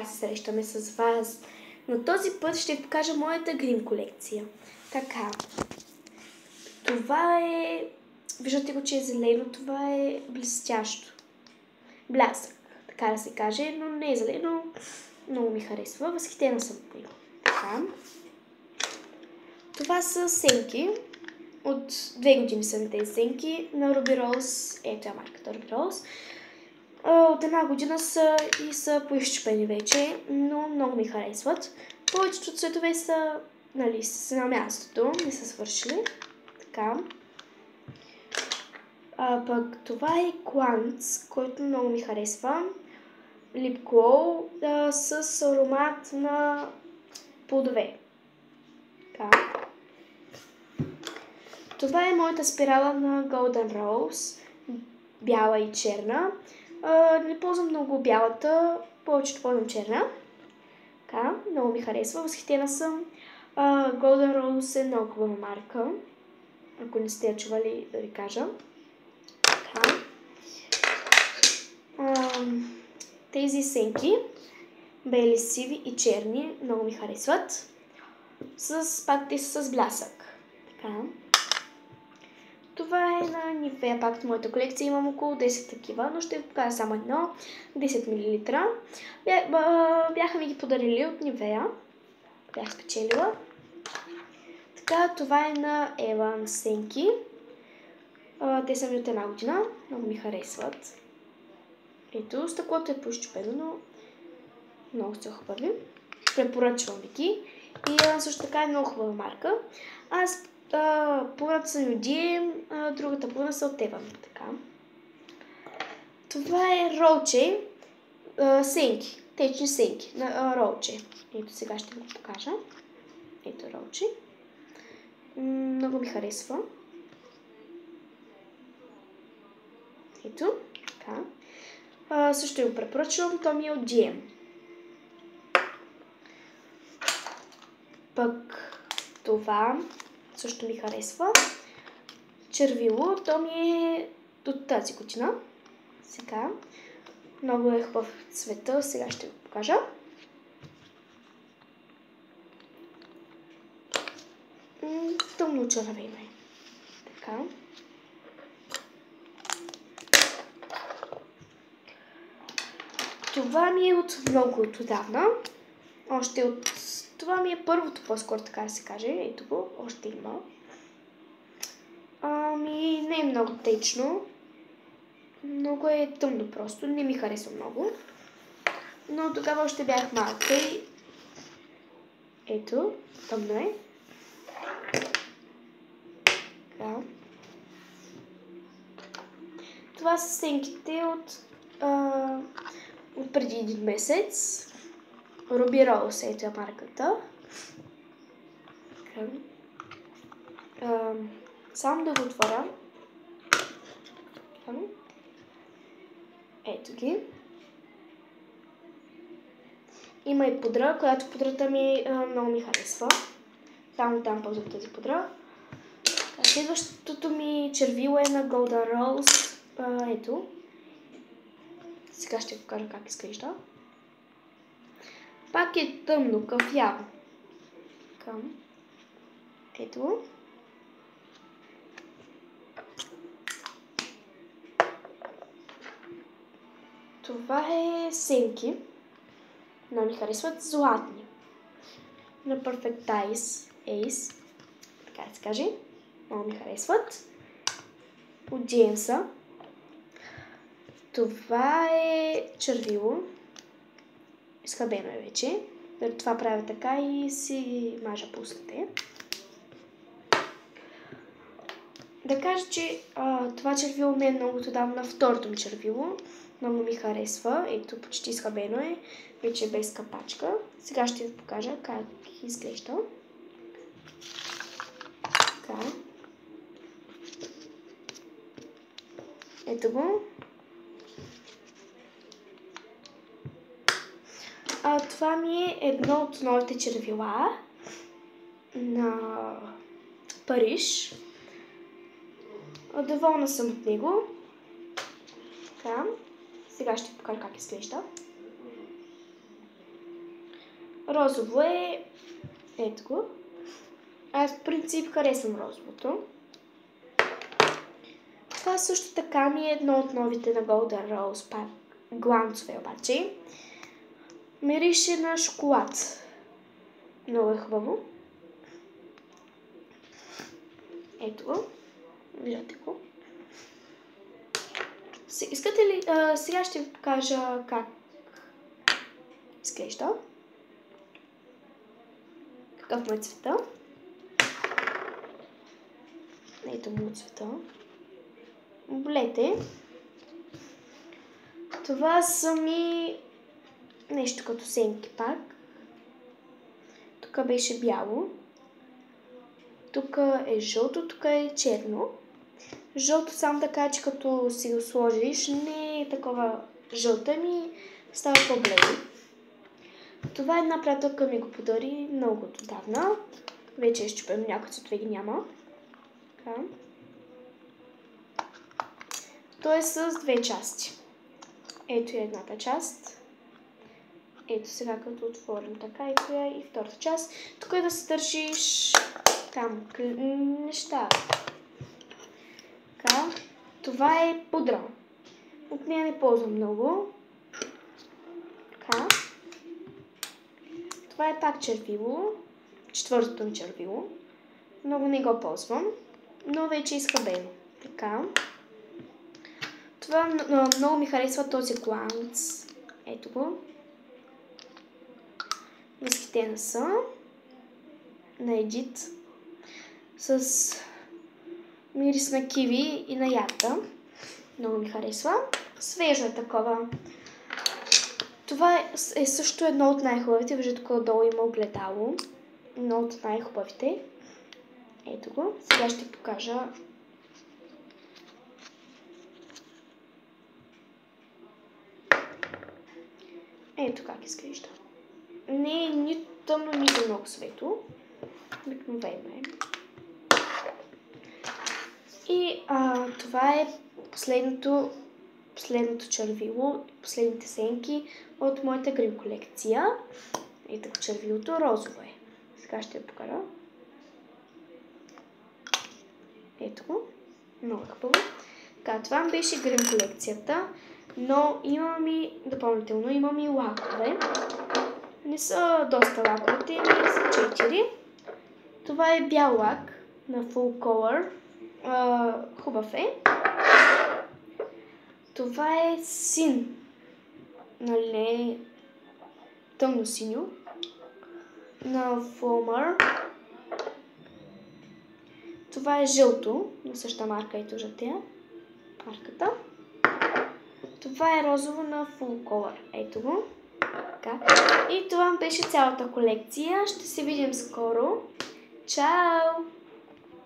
Така се срещаме с вас. Но този път ще ви покажа моята грим колекция. Така. Това е... Виждате го, че е зелено. Това е блестящо. Блясък, така да се каже, но не е зелено. Много ми харесва. Възхитена съм от него. Така. Това са сенки. От 2 години са на тези сенки на Ruby Rose. Ето е марката Ruby Rose. От 1 година са и са поизчупени вече, но много ми харесват. Повечето цветове са, нали, са на мястото, не са свършили. Така. Пък това е Quants, който много ми харесва. Lip Glow с аромат на плодове. Така. Това е моята спирала на Golden Rose, бяла и черна. Не ползвам много бялата, повечето ползвам черна. Така, много ми харесва, възхитена съм. Golden Rose е много хубава марка, ако не сте я чували, да ви кажа. Така. Тези сенки, бели, сиви и черни, много ми харесват. Пак те са с блясък. Така. Това е на Nivea, пак от моята колекция. Имам около 10 такива, но ще ви покажа само едно. 10 мл. Бяха ми ги подарили от Nivea. Бях спечелила. Така, това е на Evan сенки. Те са ми от 1 година. Много ми харесват. Ето, стъклото е поизчупено, но много са хубави. Препоръчвам ви ги. И също така е много хубава марка. Аз половината са от DM, другата половина са от Evan. Така. Това е Roche сенки, течни сенки на Roche. Ето сега ще ви го покажа. Ето Roche. Много ми харесва. Ето. Така. Също го препоръчвам, то ми е от DM. Пък това също ми харесва. Червило, то ми е от тази година. Сега. Много е хубав цвета, сега ще го покажа. Тъмно червено е. Така. Това ми е от много отдавна. Това ми е първото, по-скоро така да се каже. Ето го, още има. Не е много течно. Много е тъмно просто. Не ми харесва много. Но тогава още бях малка и... Ето, тъмно е. Така. Това са сенките от преди 1 месец. Ruby Rose, ето е марката. Само да го отворя. Ето ги. Има и пудра, която пудрата ми много ми харесва. Само там ползвам тази пудра. Следващото ми червило е на Golden Rose. Ето. Сега ще покажа как изглежда. Пак е тъмно, кафяво. Ето. Това е сенки. Много ми харесват златни. На Perfect Ace. Така да се каже. Много ми харесват. От Джеймса. Това е червило. Изхабено е вече. Това правя така и си мажа по устите. Да кажа, че това червило ми е много отдавна на второто ми червило. Много ми харесва. Ето, почти изхабено е. Вече е без капачка. Сега ще ви покажа как изглежда. Така. Ето го. Това ми е едно от новите червила на Париж. Доволна съм от него. Така. Сега ще покажа как изглежда. Розово е... Ето го. Аз в принцип харесвам розовото. Това също така ми е едно от новите на Golden Rose пак. Гланцове обаче. Мирише на шоколад. Много е хубаво. Ето го. Виждате го. Искате ли... сега ще ви покажа как изглежда. Какъв му е цвета. Ето му цвета. Облете. Това са ми нещо като семки пак. Тук беше бяло. Тук е жълто, тук е черно. Жълто само така, че като си го сложиш, не е такова жълто, ми става по-бледо. Това една приятелка ми го подари много отдавна. Вече е счупено, някои цветове ги няма. Така. Той е с две части. Ето е едната част. Ето сега като отворим така, ето е и втората част. Тук е да се държиш там неща. Така. Това е пудра. От нея не ползвам много. Така. Това е пак червило. Четвъртото ми червило. Много не го ползвам. Но вече е изхабено. Така. Това много ми харесва този гланц. Ето го. Възхитена съм. На Едит. С мирис на киви и на ягода. Много ми харесва. Свежо е такова. Това е също едно от най-хубавите. Виждате, тук долу има огледало. Едно от най-хубавите. Ето го. Сега ще покажа. Ето как изглежда. Не е нито тъмно, нито много светло. Обикновено е. И това е последното червило, последните сенки от моята грим колекция. Ето червилото розово е. Сега ще я покажа. Ето го. Много хубаво. Така, това беше грим колекцията, но имам и допълнително, имам и лакове. Не са доста лаковете, ми са 4. Това е бял лак на Full Color. Хубав е. Това е син. Нали, тъмно синьо. На Фомър. Това е жълто. На същата марка, ето жълтия. Марката. Това е розово на Full Color. Ето го. Така. И това беше цялата колекция. Ще се видим скоро. Чао!